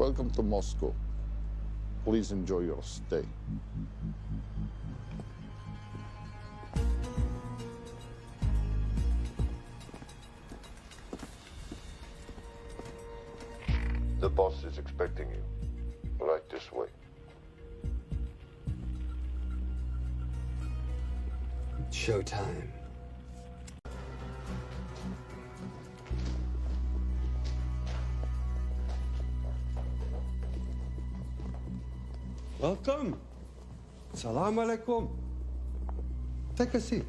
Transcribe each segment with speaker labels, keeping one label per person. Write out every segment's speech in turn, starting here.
Speaker 1: Welcome to Moscow. Please enjoy your stay. The boss is expecting you. Right this way.
Speaker 2: Showtime.
Speaker 3: Welcome. Salam alaikum. Take a seat.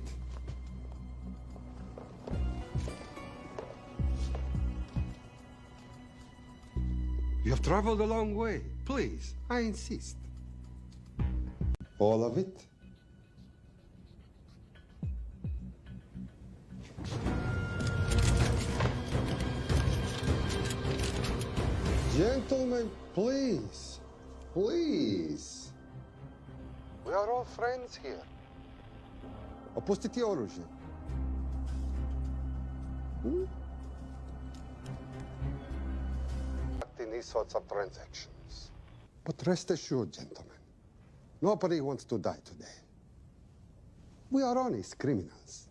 Speaker 3: You have traveled a long way. Please, I insist. All of it? Gentlemen, please. Please. We are all friends here. Opustite oružje. In these sorts of transactions. But rest assured, gentlemen, nobody wants to die today. We are honest criminals.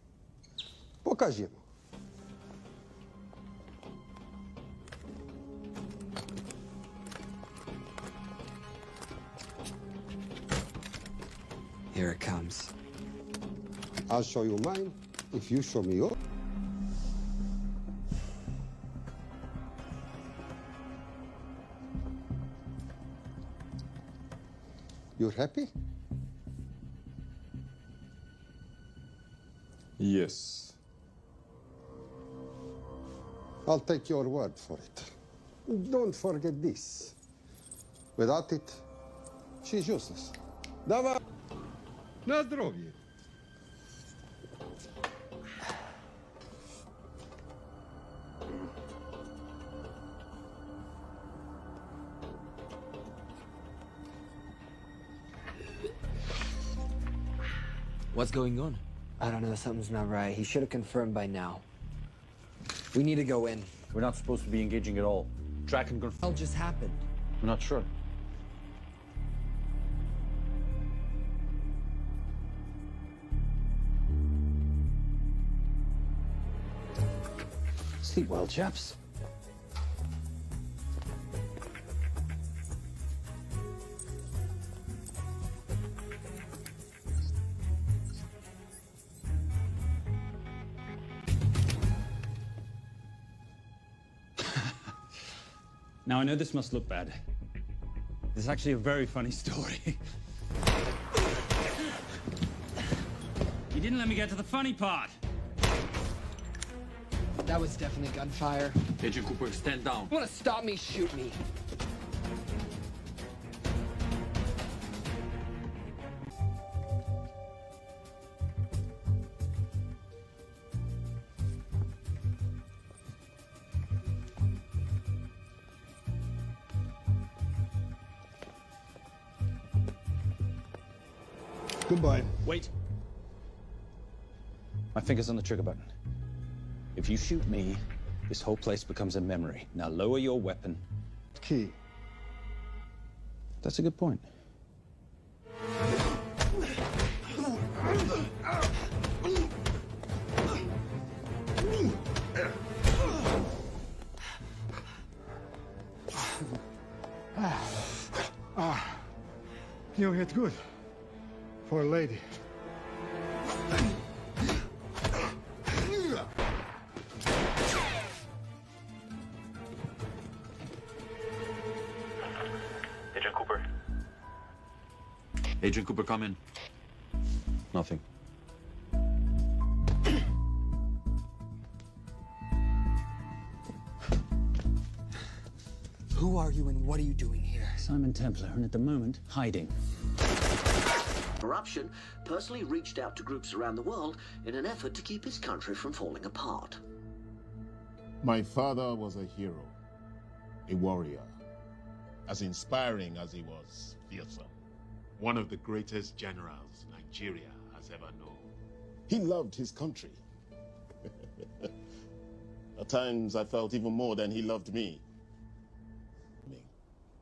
Speaker 3: Pokažimo.
Speaker 2: Here it comes.
Speaker 3: I'll show you mine if you show me yours. You're happy?
Speaker 1: Yes.
Speaker 3: I'll take your word for it. Don't forget this. Without it, she's useless. Давай! На здоровье!
Speaker 2: What's going on? I don't know, something's not right. He should have confirmed by now. We need to go in.
Speaker 4: We're not supposed to be engaging at all. Track and confirm.
Speaker 2: What just happened?
Speaker 4: I'm not sure. Sleep well, chaps.
Speaker 5: Now, I know this must look bad. This is actually a very funny story. You didn't let me get to the funny part.
Speaker 2: That was definitely gunfire.
Speaker 4: Agent Cooper, stand down.
Speaker 2: You wanna stop me, shoot me.
Speaker 3: Goodbye.
Speaker 5: Wait. My finger's on the trigger button. If you shoot me, this whole place becomes a memory. Now lower your weapon.
Speaker 3: Key.
Speaker 5: That's a good point.
Speaker 3: You hit good. For a lady.
Speaker 4: Agent Cooper. Agent Cooper, come in. Nothing.
Speaker 2: Who are you and what are you doing here?
Speaker 5: Simon Templar, and at the moment, hiding.
Speaker 6: Corruption personally reached out to groups around the world in an effort to keep his country from falling apart.
Speaker 7: My father was a hero, a warrior, as inspiring as he was fearsome. One of the greatest generals Nigeria has ever known. He loved his country. At times I felt even more than he loved me.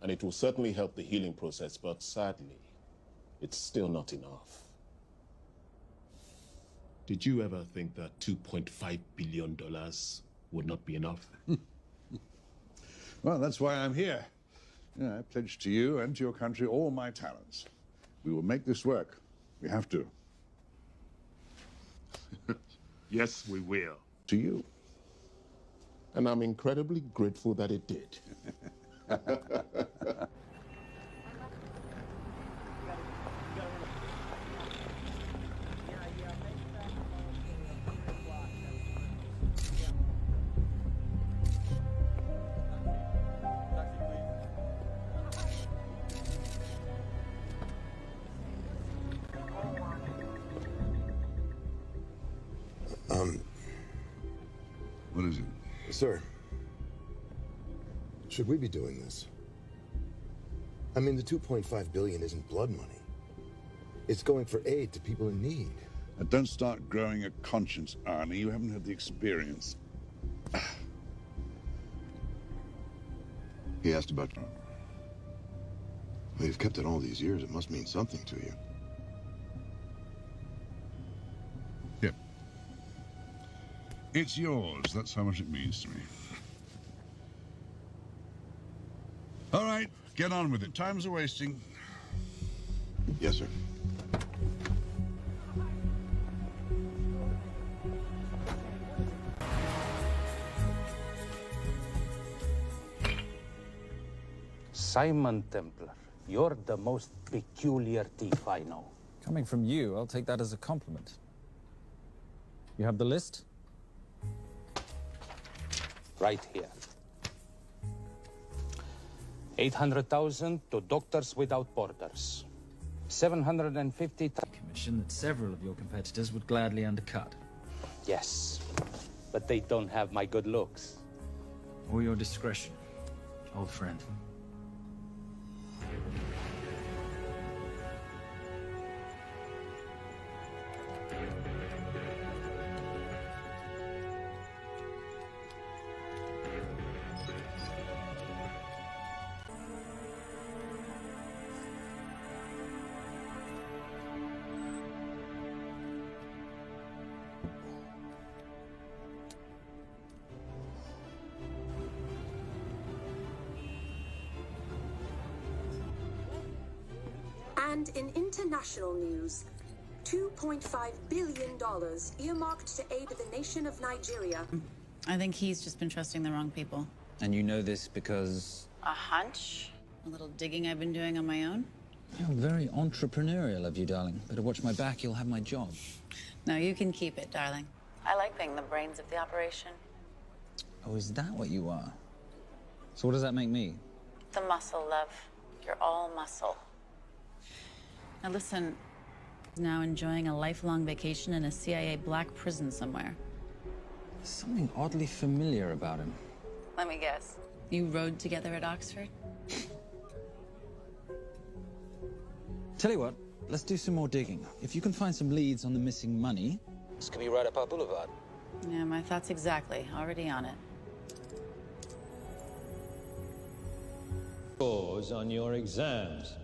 Speaker 7: and it will certainly help the healing process, but sadly, it's still not enough. Did you ever think that $2.5 billion would not be enough?
Speaker 8: Well, that's why I'm here. Yeah, I pledge to you and to your country all my talents. We will make this work. We have to.
Speaker 7: Yes, we will.
Speaker 8: To you.
Speaker 7: And I'm incredibly grateful that it did.
Speaker 8: What is it?
Speaker 1: Sir, should we be doing this? I mean, the 2.5 billion isn't blood money. It's going for aid to people in need.
Speaker 8: Now, don't start growing a conscience, Arnie. You haven't had the experience.
Speaker 1: He asked about... Well, you've kept it all these years. It must mean something to you.
Speaker 8: Yep. It's yours. That's how much it means to me. All right, get on with it. Time's a-wasting.
Speaker 1: Yes, sir.
Speaker 5: Simon Templar, you're the most peculiar thief I know.
Speaker 9: Coming from you, I'll take that as a compliment. You have the list?
Speaker 5: Right here. 800,000 to Doctors Without Borders. 750,000.
Speaker 9: Commission that several of your competitors would gladly undercut.
Speaker 5: Yes, but they don't have my good looks.
Speaker 9: Or your discretion, old friend.
Speaker 10: And in international news, $2.5 billion earmarked to aid the nation of Nigeria.
Speaker 11: I think he's just been trusting the wrong people.
Speaker 9: And you know this because...
Speaker 11: A hunch? A little digging I've been doing on my own?
Speaker 9: You're very entrepreneurial of you, darling. Better watch my back, you'll have my job.
Speaker 11: No, you can keep it, darling. I like being the brains of the operation.
Speaker 9: Oh, is that what you are? So what does that make me?
Speaker 11: The muscle, love. You're all muscle. Now listen, now enjoying a lifelong vacation in a CIA black prison somewhere.
Speaker 9: There's something oddly familiar about him.
Speaker 11: Let me guess. You rode together at Oxford?
Speaker 9: Tell you what, let's do some more digging. If you can find some leads on the missing money, this could be right up our boulevard.
Speaker 11: Yeah, my thoughts exactly. Already on it.
Speaker 12: Scores on your exams.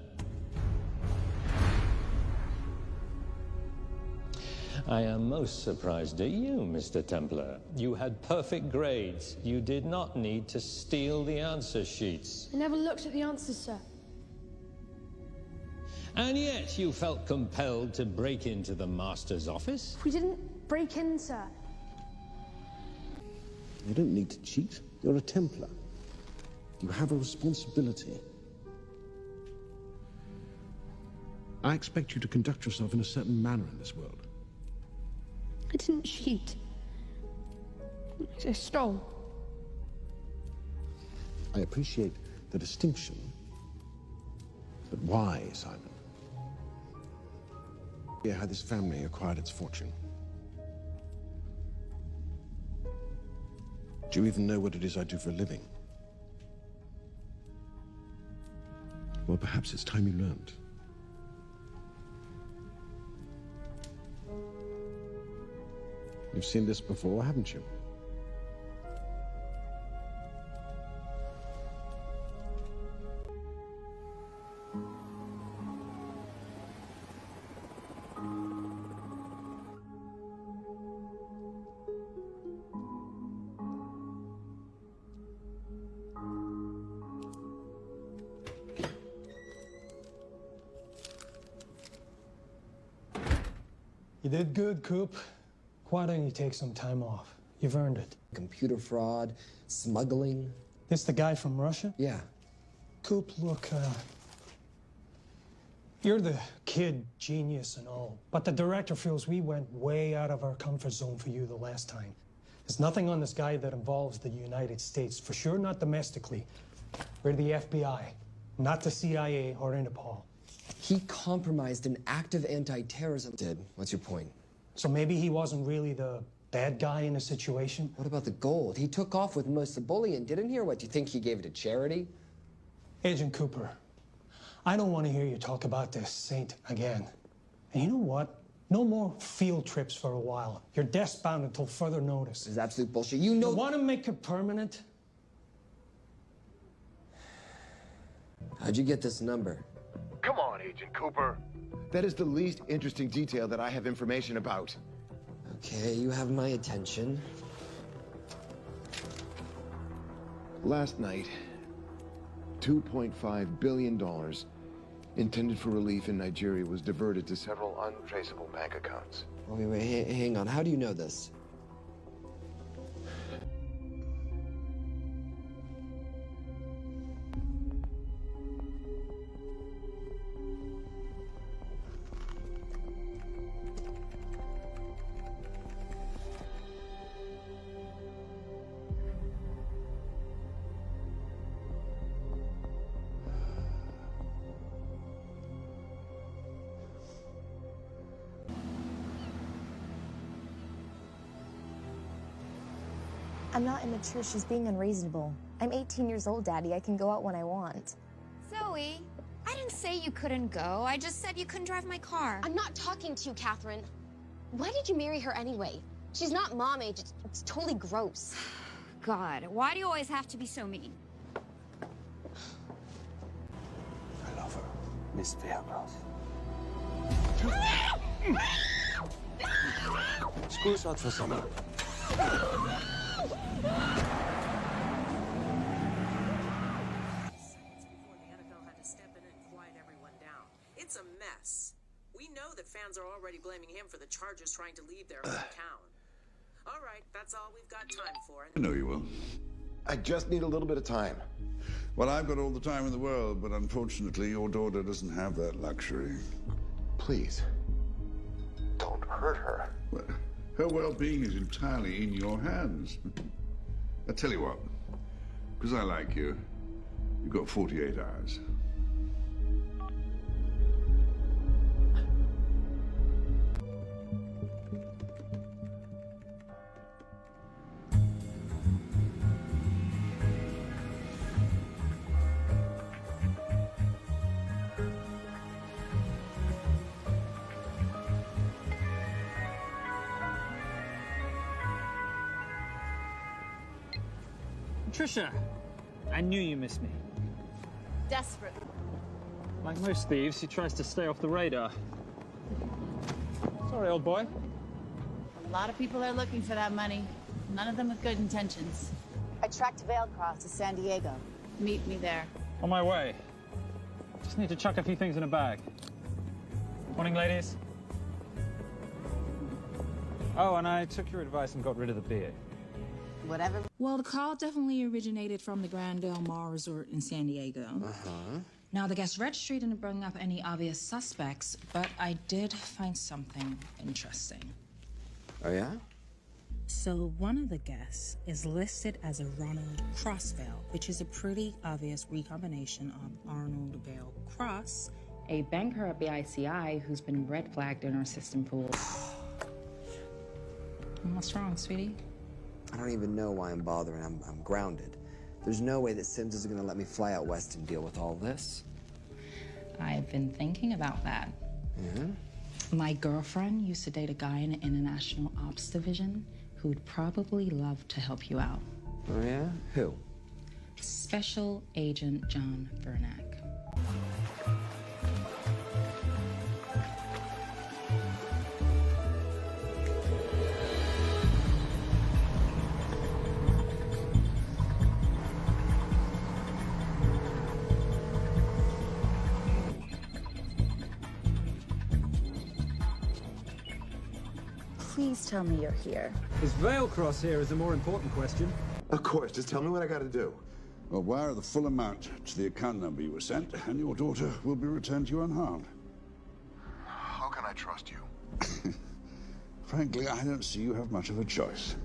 Speaker 12: I am most surprised at you, Mr. Templar. You had perfect grades. You did not need to steal the answer sheets.
Speaker 13: I never looked at the answers, sir.
Speaker 12: And yet you felt compelled to break into the master's office?
Speaker 13: We didn't break in, sir.
Speaker 14: You don't need to cheat. You're a Templar. You have a responsibility. I expect you to conduct yourself in a certain manner in this world.
Speaker 13: I didn't cheat. I stole.
Speaker 14: I appreciate the distinction. But why, Simon? Hear how this family acquired its fortune. Do you even know what it is I do for a living? Well, perhaps it's time you learned. You've seen this before, haven't you?
Speaker 15: You did good, Coop. Why don't you take some time off? You've earned it.
Speaker 2: Computer fraud, smuggling.
Speaker 15: This the guy from Russia?
Speaker 2: Yeah.
Speaker 15: Coop, look, you're the kid genius and all, but the director feels we went way out of our comfort zone for you the last time. There's nothing on this guy that involves the United States, for sure not domestically. We're the FBI, not the CIA or Interpol.
Speaker 2: He compromised an active anti-terrorism. Did. What's your point?
Speaker 15: So maybe he wasn't really the bad guy in the situation?
Speaker 2: What about the gold? He took off with most of the bullion, didn't he? Or what, do you think he gave it to charity?
Speaker 15: Agent Cooper, I don't want to hear you talk about this saint again. And you know what? No more field trips for a while. You're desk-bound until further notice.
Speaker 2: This is absolute bullshit. You know...
Speaker 15: You want to make it permanent?
Speaker 2: How'd you get this number?
Speaker 1: Come on, Agent Cooper. That is the least interesting detail that I have information about.
Speaker 2: Okay, you have my attention.
Speaker 1: Last night, $2.5 billion intended for relief in Nigeria was diverted to several untraceable bank accounts.
Speaker 2: Wait, hang on. How do you know this?
Speaker 16: I'm not immature. She's being unreasonable. I'm 18 years old, Daddy. I can go out when I want.
Speaker 17: Zoe, I didn't say you couldn't go. I just said you couldn't drive my car.
Speaker 18: I'm not talking to you, Catherine. Why did you marry her anyway? She's not mom age. It's totally gross.
Speaker 17: God, why do you always have to be so mean?
Speaker 14: I love her, Miss Fairmouth. School's out for summer.
Speaker 19: It's a mess. We know that fans are already blaming him for the Chargers trying to leave their hometown. All right, that's all we've got time for.
Speaker 8: I know you will.
Speaker 1: I just need a little bit of time.
Speaker 8: Well, I've got all the time in the world, but unfortunately, your daughter doesn't have that luxury.
Speaker 1: Please, don't hurt her.
Speaker 8: Well, her well-being is entirely in your hands. I tell you what, because I like you, you've got 48 hours.
Speaker 9: Trisha, I knew you missed me.
Speaker 11: Desperate.
Speaker 9: Like most thieves, he tries to stay off the radar. Sorry, old boy.
Speaker 11: A lot of people are looking for that money. None of them with good intentions.
Speaker 16: I tracked Veilcross to San Diego.
Speaker 11: Meet me there.
Speaker 9: On my way. Just need to chuck a few things in a bag. Morning, ladies. Oh, and I took your advice and got rid of the beer.
Speaker 11: Whatever.
Speaker 20: Well, the call definitely originated from the Grand Del Mar Resort in San Diego.
Speaker 2: Uh-huh.
Speaker 20: Now, the guest registry didn't bring up any obvious suspects, but I did find something interesting.
Speaker 2: Oh, yeah?
Speaker 20: So one of the guests is listed as a Ronald Crossvale, which is a pretty obvious recombination of Arnold Vale Cross, a banker at the ICI who's been red flagged in our system for... What's wrong, sweetie?
Speaker 2: I don't even know why I'm bothering. I'm grounded. There's no way that Sims is going to let me fly out west and deal with all this.
Speaker 20: I've been thinking about that.
Speaker 2: Mm-hmm.
Speaker 20: My girlfriend used to date a guy in the International Ops Division who'd probably love to help you out.
Speaker 2: Oh, yeah? Who?
Speaker 20: Special Agent John Vernack.
Speaker 11: please tell me you're here?
Speaker 21: Is Veilcross here is a more important question.
Speaker 1: Of course, just tell me what I gotta do.
Speaker 8: Well, wire the full amount to the account number you were sent, and your daughter will be returned to you unharmed.
Speaker 1: How can I trust you?
Speaker 8: Frankly, I don't see you have much of a choice.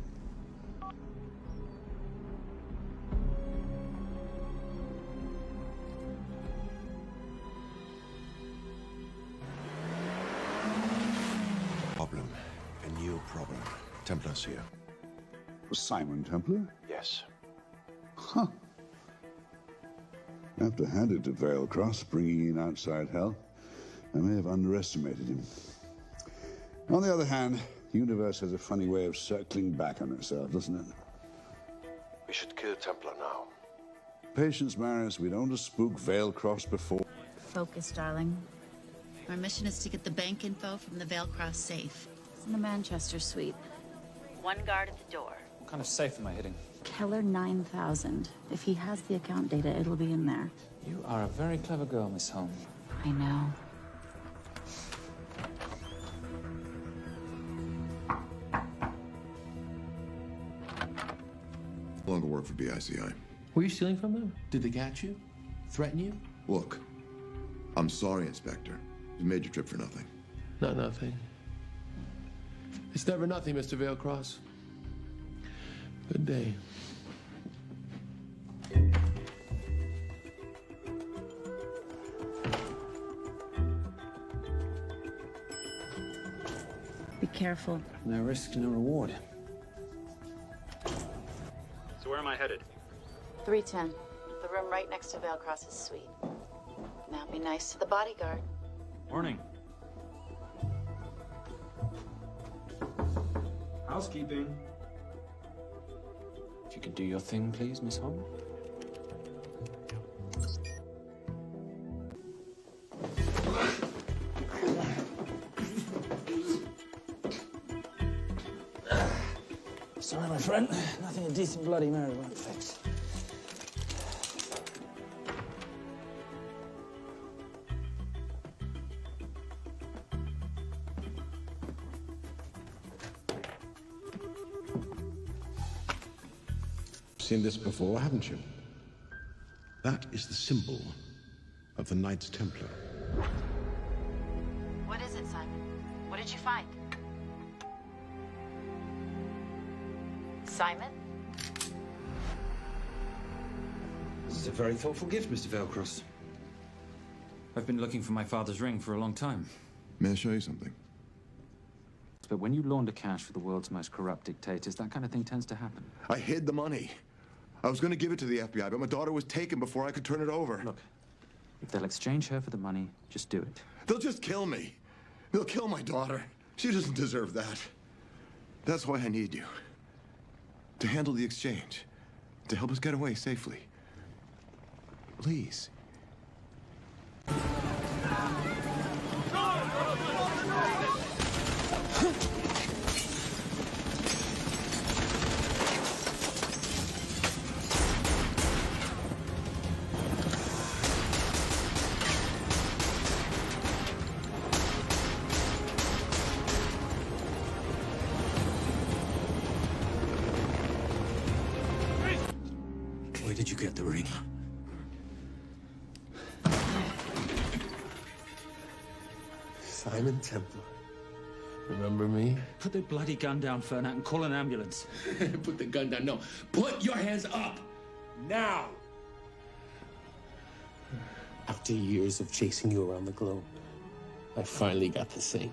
Speaker 1: Problem. A new problem. Templar's here.
Speaker 8: Simon Templar?
Speaker 1: Yes.
Speaker 8: Huh. I have to hand it to Veilcross, bringing in outside help. I may have underestimated him. On the other hand, the universe has a funny way of circling back on itself, doesn't it?
Speaker 1: We should kill Templar now.
Speaker 8: Patience, Maris. We don't want to spook Veilcross before.
Speaker 11: Focus, darling. Our mission is to get the bank info from the Veilcross safe. It's in the Manchester suite. One guard at the door.
Speaker 9: What kind of safe am I hitting?
Speaker 11: Keller 9000. If he has the account data, it'll be in there.
Speaker 9: You are a very clever girl, Miss Holmes.
Speaker 11: I know.
Speaker 1: No longer work for BICI.
Speaker 22: Were you stealing from them? Did they catch you? Threaten you?
Speaker 1: Look, I'm sorry, Inspector. You made your trip for nothing.
Speaker 22: Not nothing. It's never nothing, Mr. Veilcross. Good day.
Speaker 11: Be careful.
Speaker 9: No risk, no reward.
Speaker 23: So where am I headed?
Speaker 11: 310. The room right next to Veilcross's suite. Now be nice to the bodyguard.
Speaker 23: Morning.
Speaker 21: Housekeeping.
Speaker 9: If you could do your thing, please, Miss Holmes.
Speaker 21: Sorry, my friend. Nothing a decent Bloody Mary won't fix.
Speaker 7: Seen this before, haven't you? That is the symbol of the Knights Templar.
Speaker 11: What is it, Simon? What did you find? Simon?
Speaker 9: This is a very thoughtful gift, Mr. Veilcross. I've been looking for my father's ring for a long time.
Speaker 1: May I show you something?
Speaker 9: But when you launder cash for the world's most corrupt dictators, that kind of thing tends to happen.
Speaker 1: I hid the money. I was going to give it to the FBI, but my daughter was taken before I could turn it over.
Speaker 9: Look, if they'll exchange her for the money, just do it.
Speaker 1: They'll just kill me. They'll kill my daughter. She doesn't deserve that. That's why I need you. To handle the exchange. To help us get away safely. Please.
Speaker 9: Where did you get the ring?
Speaker 22: Simon Templar. Remember me?
Speaker 9: Put the bloody gun down, Fernat, and call an ambulance.
Speaker 22: Put the gun down. No. Put your hands up! Now! After years of chasing you around the globe, I finally got the thing.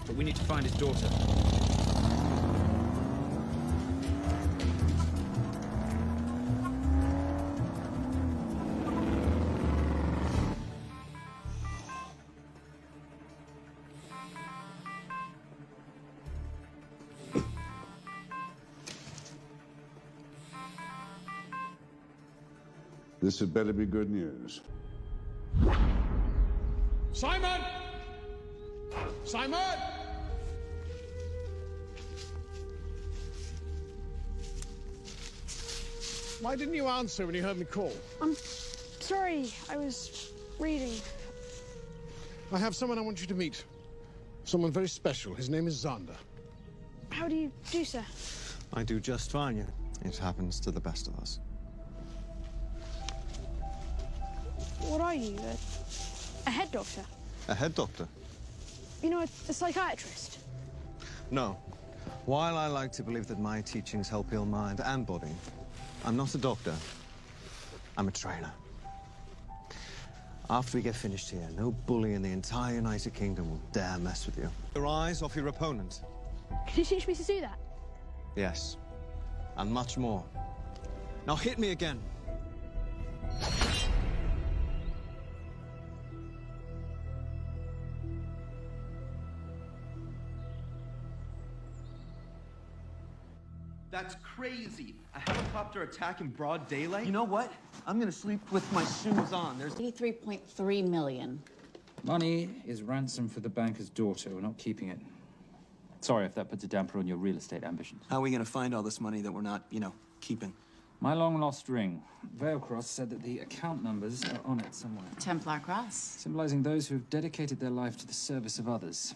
Speaker 9: But we need to find his daughter.
Speaker 8: This had better be good news.
Speaker 22: Simon! Simon! Why didn't you answer when you heard me call?
Speaker 13: I'm sorry, I was reading.
Speaker 22: I have someone I want you to meet.
Speaker 14: Someone very special. His name is Zander.
Speaker 13: How do you do, sir?
Speaker 3: I do just fine. It happens to the best of us.
Speaker 13: What are you? A head doctor?
Speaker 3: A head doctor?
Speaker 13: You know, a psychiatrist?
Speaker 3: No. While I like to believe that my teachings help heal mind and body, I'm not a doctor. I'm a trainer. After we get finished here, no bully in the entire United Kingdom will dare mess with you. Your eyes off your opponent.
Speaker 13: Can you teach me to do that?
Speaker 3: Yes. And much more. Now hit me again.
Speaker 4: That's crazy. A helicopter attack in broad daylight?
Speaker 2: You know what? I'm gonna sleep with my shoes on. There's
Speaker 11: 83.3 million.
Speaker 9: Money is ransom for the banker's daughter. We're not keeping it. Sorry if that puts a damper on your real estate ambitions.
Speaker 2: How are we gonna find all this money that we're not, keeping?
Speaker 9: My long-lost ring. Veilcross said that the account numbers are on it somewhere.
Speaker 11: Templar Cross.
Speaker 9: Symbolizing those who have dedicated their life to the service of others.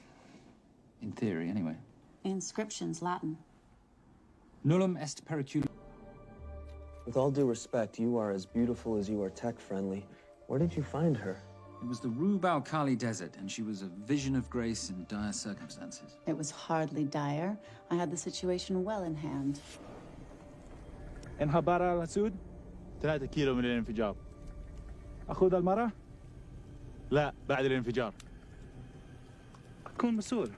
Speaker 9: In theory, anyway.
Speaker 11: Inscription's Latin.
Speaker 9: Nullum est periculum.
Speaker 2: With all due respect, you are as beautiful as you are tech-friendly. Where did you find her?
Speaker 9: It was the Rub al-Khali Desert, and she was a vision of grace in dire circumstances.
Speaker 11: It was hardly dire. I had the situation well in hand.
Speaker 6: انخبر على السود 3 كيلو من الانفجار. أخذ المرة؟ لا بعد الانفجار. أكون مسؤول.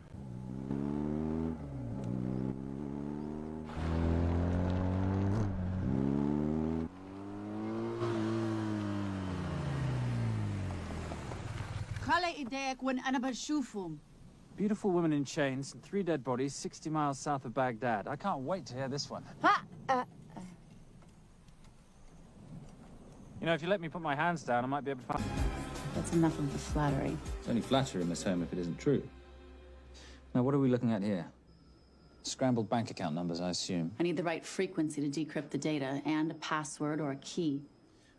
Speaker 9: Beautiful women in chains and 3 dead bodies 60 miles south of Baghdad. I can't wait to hear this one. You know, if you let me put my hands down, I might be able to find...
Speaker 11: That's enough of the flattery.
Speaker 9: It's only flattery in this home if it isn't true. Now, what are we looking at here? Scrambled bank account numbers, I assume.
Speaker 11: I need the right frequency to decrypt the data and a password or a key.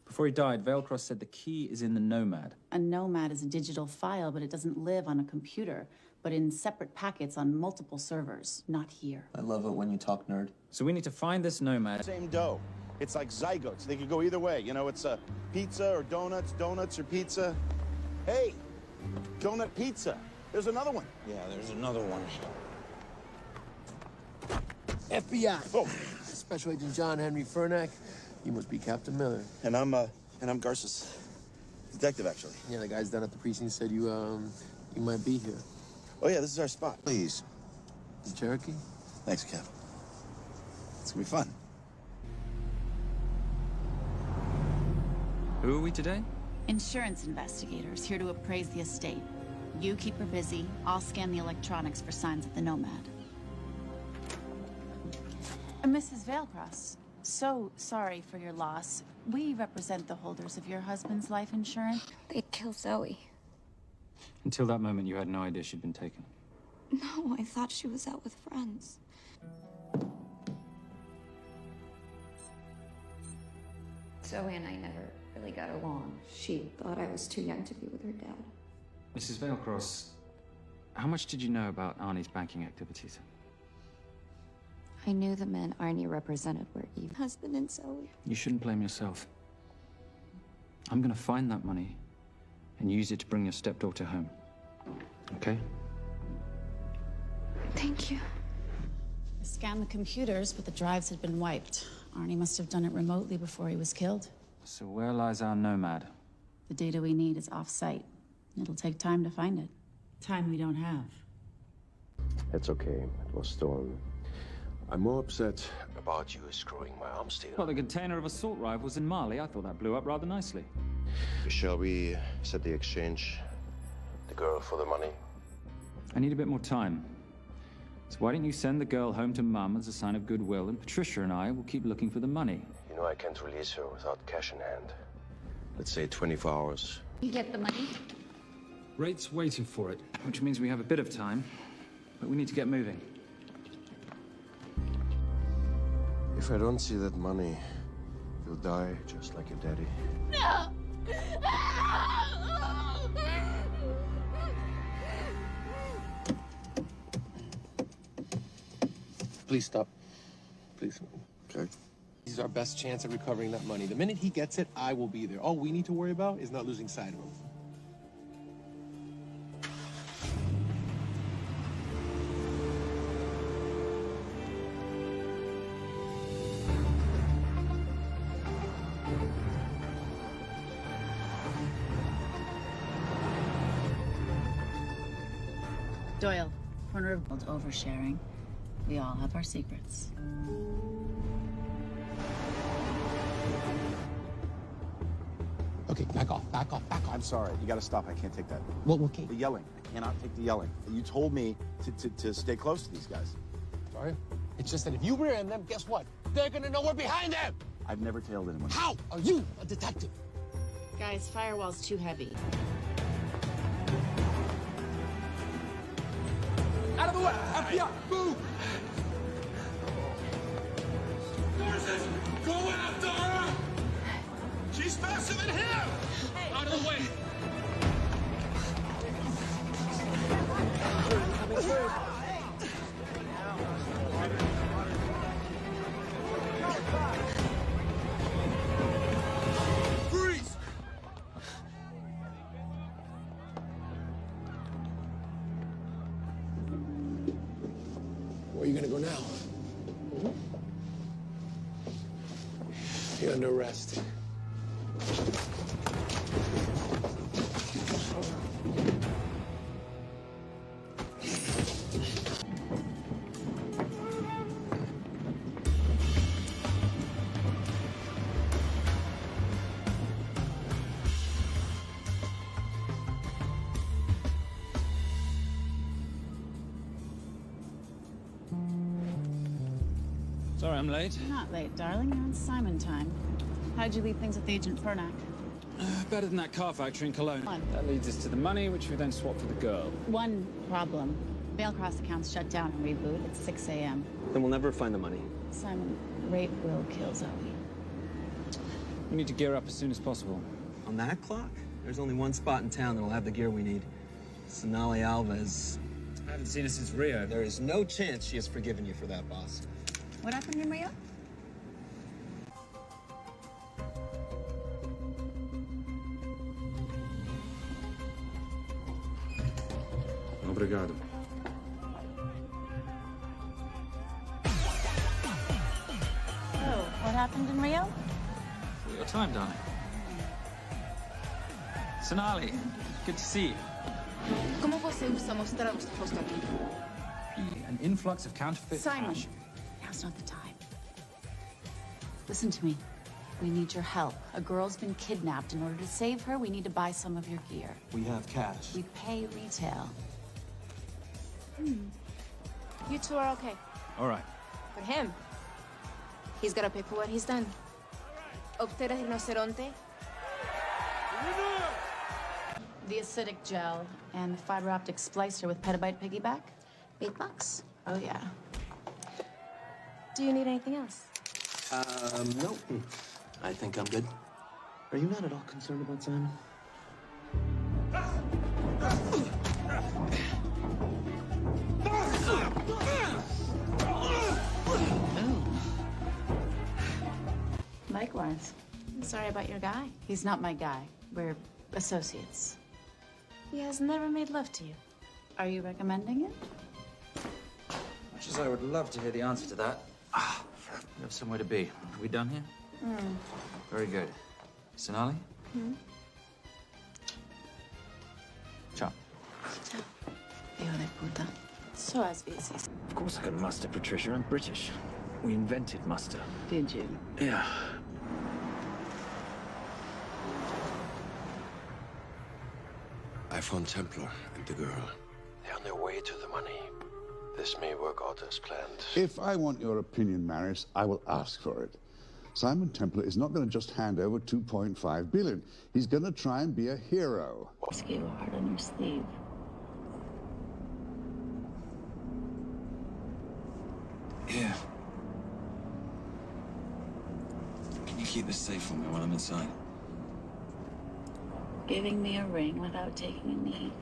Speaker 9: Before he died, Veilcross said the key is in the Nomad.
Speaker 11: A Nomad is a digital file, but it doesn't live on a computer, but in separate packets on multiple servers, not here.
Speaker 2: I love it when you talk nerd.
Speaker 9: So we need to find this Nomad.
Speaker 24: Same dough. It's like zygotes. They could go either way. You know, it's pizza or donuts, donuts or pizza. Hey, donut pizza. There's another one.
Speaker 14: Yeah, there's another one.
Speaker 25: FBI.
Speaker 24: Oh.
Speaker 25: Special Agent John Henry Furnack. You must be Captain Miller.
Speaker 24: And I'm Garces. Detective, actually.
Speaker 25: Yeah, the guys down at the precinct said you might be here.
Speaker 24: Oh, yeah, this is our spot.
Speaker 25: Please. The Cherokee?
Speaker 24: Thanks, Cap. It's gonna be fun.
Speaker 9: Who are we today?
Speaker 11: Insurance investigators here to appraise the estate. You keep her busy. I'll scan the electronics for signs of the Nomad. Mrs. Veilcross, so sorry for your loss. We represent the holders of your husband's life insurance.
Speaker 17: They'd kill Zoe.
Speaker 9: Until that moment, you had no idea she'd been taken.
Speaker 17: No, I thought she was out with friends. Zoe and I never really got along. She thought I was too young to be with her dad.
Speaker 9: Mrs. Veilcross, how much did you know about Arnie's banking activities?
Speaker 17: I knew the men Arnie represented were Eve's husband and Zoe.
Speaker 9: You shouldn't blame yourself. I'm gonna find that money and use it to bring your stepdaughter home. Okay?
Speaker 17: Thank you.
Speaker 11: I scanned the computers, but the drives had been wiped. Arnie must have done it remotely before he was killed.
Speaker 9: So where lies our Nomad?
Speaker 11: The data we need is off-site. It'll take time to find it. Time we don't have.
Speaker 14: It's okay. It was stolen. I'm more upset about you screwing my arm steel.
Speaker 9: Well, the container of assault rifles in Mali. I thought that blew up rather nicely.
Speaker 14: Shall we set the exchange? The girl for the money?
Speaker 9: I need a bit more time. So why don't you send the girl home to Mum as a sign of goodwill, and Patricia and I will keep looking for the money.
Speaker 14: You know I can't release her without cash in hand. Let's say 24 hours.
Speaker 17: You get the money?
Speaker 9: Rate's waiting for it, which means we have a bit of time, but we need to get moving.
Speaker 14: If I don't see that money, you'll die just like your daddy.
Speaker 17: No!
Speaker 25: Please stop. Please.
Speaker 8: Okay.
Speaker 25: This is our best chance at recovering that money. The minute he gets it, I will be there. All we need to worry about is not losing sight of him.
Speaker 11: Doyle, corner of oversharing. We all have our secrets.
Speaker 24: Okay, back off, back off, back off. I'm sorry. You gotta stop. I can't take that.
Speaker 25: Well, okay.
Speaker 24: The yelling. I cannot take the yelling. You told me to stay close to these guys.
Speaker 25: Sorry? It's just that if you rear end them, guess what? They're gonna know we're behind them!
Speaker 24: I've never tailed anyone.
Speaker 25: How are you a detective?
Speaker 11: Guys, firewall's too heavy.
Speaker 25: Out of the way! FBI, move!
Speaker 5: Forces, go after her! She's faster than him!
Speaker 11: Hey.
Speaker 5: Out of the way!
Speaker 11: Coming through.
Speaker 5: Freeze!
Speaker 25: Where are you gonna go now? You're under arrest.
Speaker 9: Sorry I'm late.
Speaker 11: You're not late, darling. You're on Simon time. How'd you leave things with Agent Fernak?
Speaker 9: Better than that car factory in Cologne. That leads us to the money, which we then swap for the girl.
Speaker 11: One problem. Mailcross accounts shut down and reboot at 6 a.m.
Speaker 2: Then we'll never find the money.
Speaker 11: Simon, rape will kill Zoe.
Speaker 9: We need to gear up as soon as possible.
Speaker 2: On that clock, there's only one spot in town that'll have the gear we need. Sonali Alves.
Speaker 9: I haven't seen her since Rio.
Speaker 2: There is no chance she has forgiven you for that, boss.
Speaker 11: What happened in Rio?
Speaker 22: Obrigado.
Speaker 11: Oh, what happened in Rio?
Speaker 9: Your time, darling. Sonali, good to see you.
Speaker 10: Como você usa mostrar os rosto aqui?
Speaker 9: An influx of counterfeit
Speaker 11: Simon,
Speaker 9: cash.
Speaker 11: now's not the time. Listen to me. We need your help. A girl's been kidnapped. In order to save her, we need to buy some of your gear.
Speaker 3: We have cash.
Speaker 11: We pay retail. You two are okay.
Speaker 9: All right.
Speaker 10: For him. He's gotta pay for what he's done. Obtera rinoceronte.
Speaker 11: The acidic gel and the fiber optic splicer with petabyte piggyback. $8. Oh, yeah.
Speaker 10: Do you need anything else?
Speaker 2: No. I think I'm good. Are you not at all concerned about Simon?
Speaker 11: Likewise. I'm sorry about your guy. He's not my guy. We're associates. He has never made love to you. Are you recommending it?
Speaker 9: Much as I would love to hear the answer to that. We have somewhere to be. Are we done here? Very good. Sonali? Ciao.
Speaker 11: Hijo de puta. So as veces.
Speaker 22: Of course I got mustard, Patricia. I'm British. We invented mustard.
Speaker 11: Did you?
Speaker 22: Yeah.
Speaker 14: I found Templar and the girl. They're on their way to the money. This may work out as planned.
Speaker 8: If I want your opinion, Maris, I will ask for it. Simon Templar is not going to just hand over 2.5 billion. He's going to try and be a hero.
Speaker 11: Just gave a heart on your sleeve.
Speaker 9: Yeah. Can you keep this safe for me while I'm inside?
Speaker 11: Giving me a ring without taking a knee.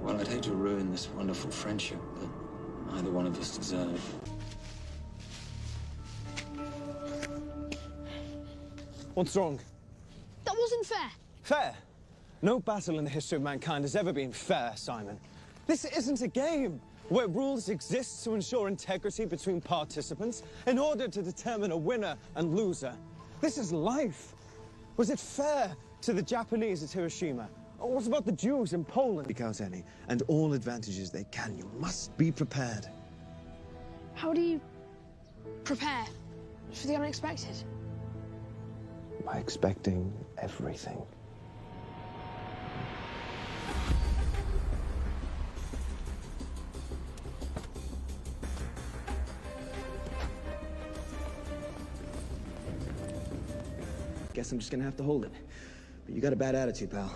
Speaker 9: Well, I'd hate to ruin this wonderful friendship that neither one of us deserve.
Speaker 3: What's wrong?
Speaker 13: That wasn't fair.
Speaker 3: Fair? No battle in the history of mankind has ever been fair, Simon. This isn't a game where rules exist to ensure integrity between participants in order to determine a winner and loser. This is life. Was it fair to the Japanese at Hiroshima? Or what about the Jews in Poland? Seek out any and all advantages they can. You must be prepared.
Speaker 13: How do you prepare for the unexpected?
Speaker 3: By expecting everything.
Speaker 12: Guess I'm just gonna have to hold it. But you got a bad attitude, pal.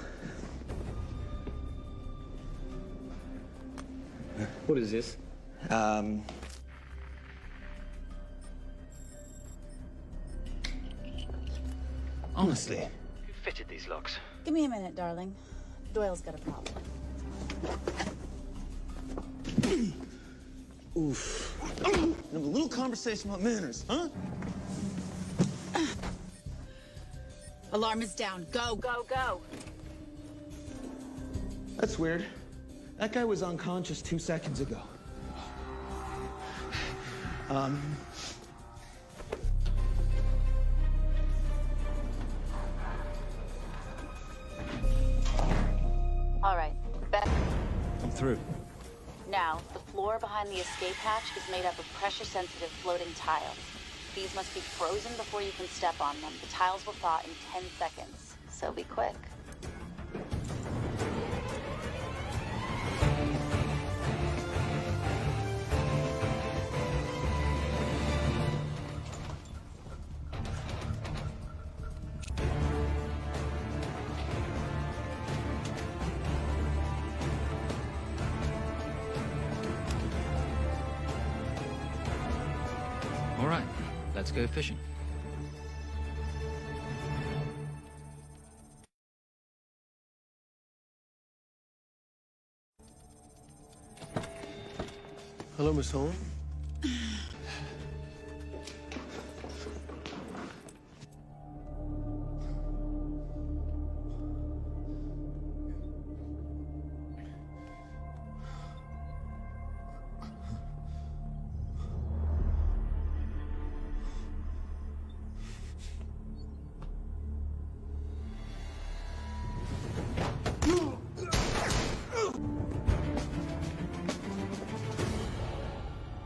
Speaker 12: What is this?
Speaker 9: Honestly.
Speaker 12: Who fitted these locks?
Speaker 11: Give me a minute, darling. Doyle's got a problem.
Speaker 3: Oof. Have a little conversation about manners, huh?
Speaker 11: Alarm is down. Go, go, go.
Speaker 12: That's weird. That guy was unconscious 2 seconds ago.
Speaker 11: All right, back.
Speaker 9: I'm through.
Speaker 11: Now, the floor behind the escape hatch is made up of pressure-sensitive floating tiles. These must be frozen before you can step on them. The tiles will thaw in 10 seconds, so be quick.
Speaker 9: All right, let's go fishing.
Speaker 25: Hello, Miss Holmes.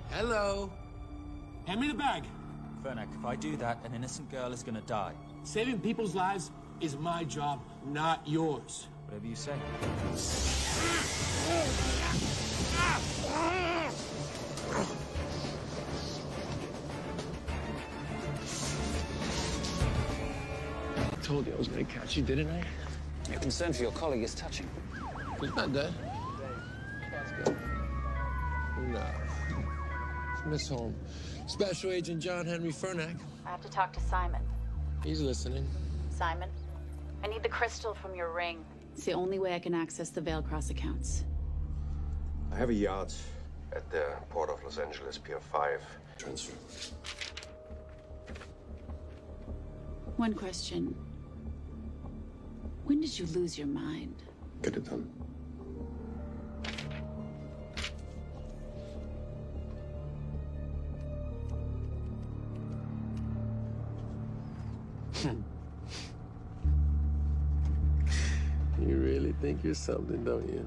Speaker 15: Hello.
Speaker 16: Hand me the bag.
Speaker 4: Fernak, if I do that, an innocent girl is gonna die.
Speaker 16: Saving people's lives is my job, not yours.
Speaker 4: Whatever you say.
Speaker 25: I told you I was gonna catch you, didn't I?
Speaker 9: Your concern for your colleague is touching.
Speaker 25: He's not dead. Let's go. No. Miss Holmes. Special Agent John Henry Fernak.
Speaker 11: I have to talk to Simon.
Speaker 25: He's listening.
Speaker 11: Simon, I need the crystal from your ring. It's the only way I can access the Veilcross accounts.
Speaker 14: I have a yacht at the port of Los Angeles, Pier 5. Transfer.
Speaker 11: One question. When did you lose your mind?
Speaker 14: Get it done.
Speaker 25: You really think you're something, don't you?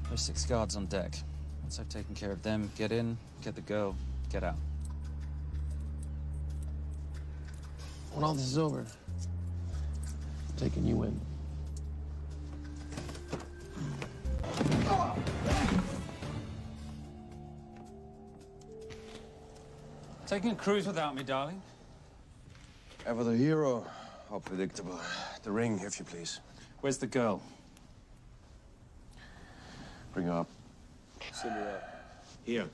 Speaker 9: There's 6 guards on deck. Once I've taken care of them, get in, get the girl, get out.
Speaker 25: When all this is over, I'm taking you in.
Speaker 9: Taking a cruise without me, darling?
Speaker 14: Ever the hero? How predictable. The ring, if you please.
Speaker 9: Where's the girl?
Speaker 14: Bring her up.
Speaker 25: Send her up.
Speaker 14: Here.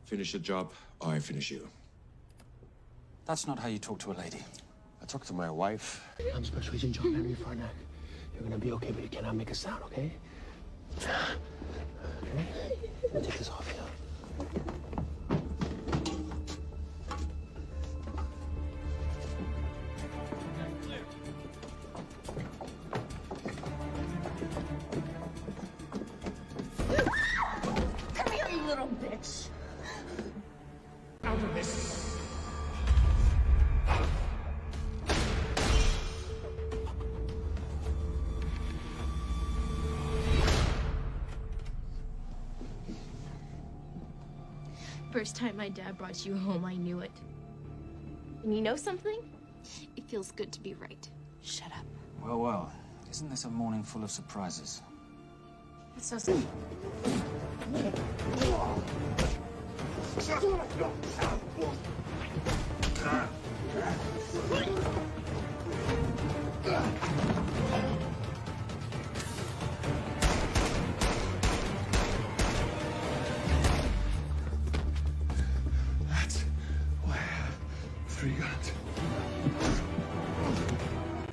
Speaker 14: Finish the job, or I finish you.
Speaker 9: That's not how you talk to a lady.
Speaker 14: I talked to my wife.
Speaker 22: I'm Special Agent John Henry Farnack. You're gonna be okay, but you cannot make a sound, okay? Okay? Let me take this off you.
Speaker 5: Come here, you little bitch. Out of this.
Speaker 10: First time my dad brought you home, I knew it. And you know something? It feels good to be right. Shut up.
Speaker 9: Well, well. Isn't this a morning full of surprises?
Speaker 10: It's so sad.
Speaker 1: That's why I have 3 guns.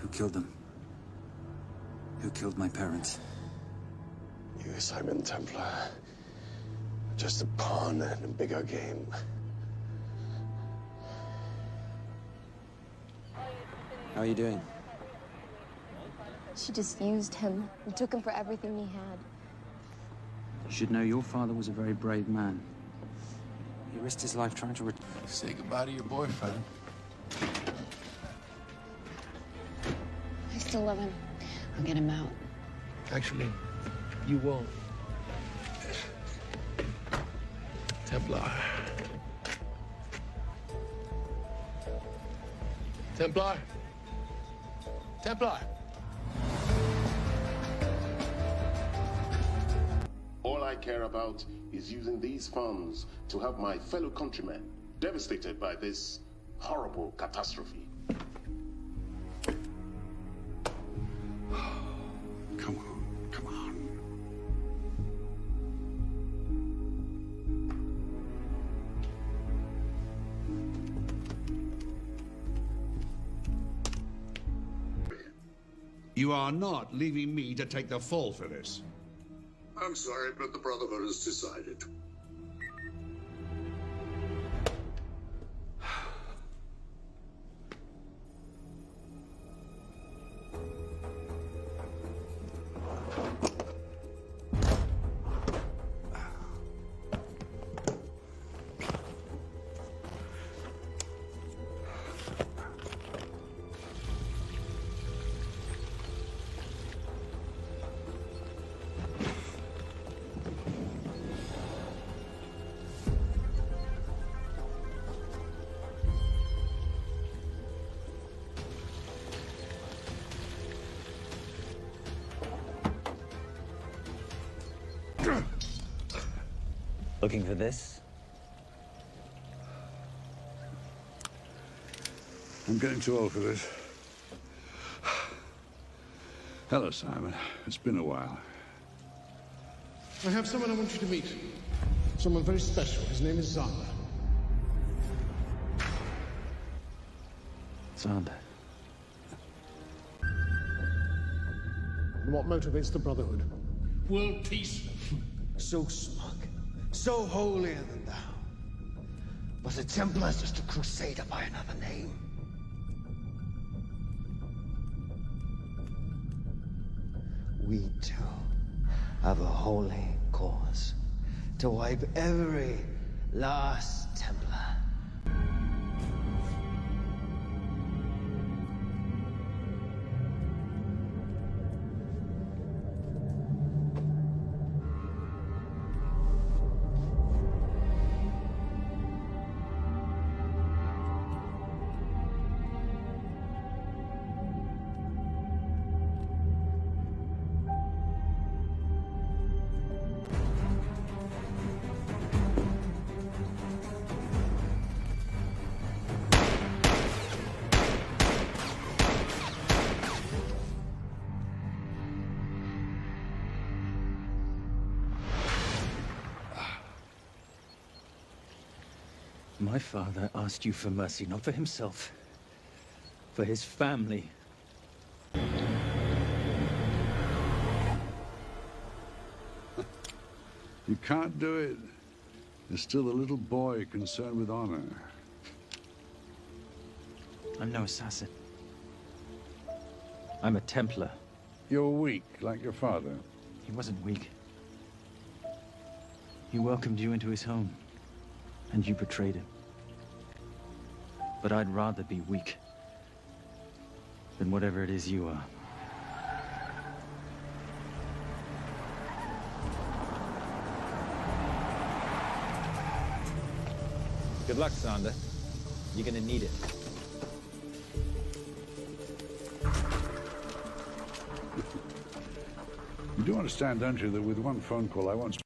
Speaker 9: Who killed them? Who killed my parents?
Speaker 14: You, Simon Templar. Just a pawn in a bigger game.
Speaker 2: How are you doing?
Speaker 10: She just used him and took him for everything he had.
Speaker 9: You should know your father was a very brave man. He risked his life trying to
Speaker 25: Say goodbye to your boyfriend.
Speaker 10: I still love him. I'll get him out.
Speaker 25: Actually, you won't. Templar. Templar. Templar.
Speaker 7: All I care about is using these funds to help my fellow countrymen devastated by this horrible catastrophe.
Speaker 8: Come on, come on.
Speaker 15: You are not leaving me to take the fall for this.
Speaker 8: I'm sorry, but the Brotherhood has decided.
Speaker 2: Looking for this?
Speaker 8: I'm getting too old for this. Hello, Simon. It's been a while.
Speaker 5: I have someone I want you to meet. Someone very special. His name is Zander.
Speaker 9: Zander.
Speaker 5: And what motivates the Brotherhood?
Speaker 16: World peace.
Speaker 12: So smug, so holier than thou. But the Templars just a crusader by another name. We too have a holy cause to wipe every last Templar.
Speaker 9: My father asked you for mercy, not for himself, for his family.
Speaker 8: You can't do it. There's still a little boy concerned with honor.
Speaker 9: I'm no assassin. I'm a Templar.
Speaker 8: You're weak, like your father.
Speaker 9: He wasn't weak. He welcomed you into his home, and you betrayed him. But I'd rather be weak than whatever it is you are.
Speaker 3: Good luck, Sander. You're gonna need it.
Speaker 8: You do understand, don't you, that with one phone call I won't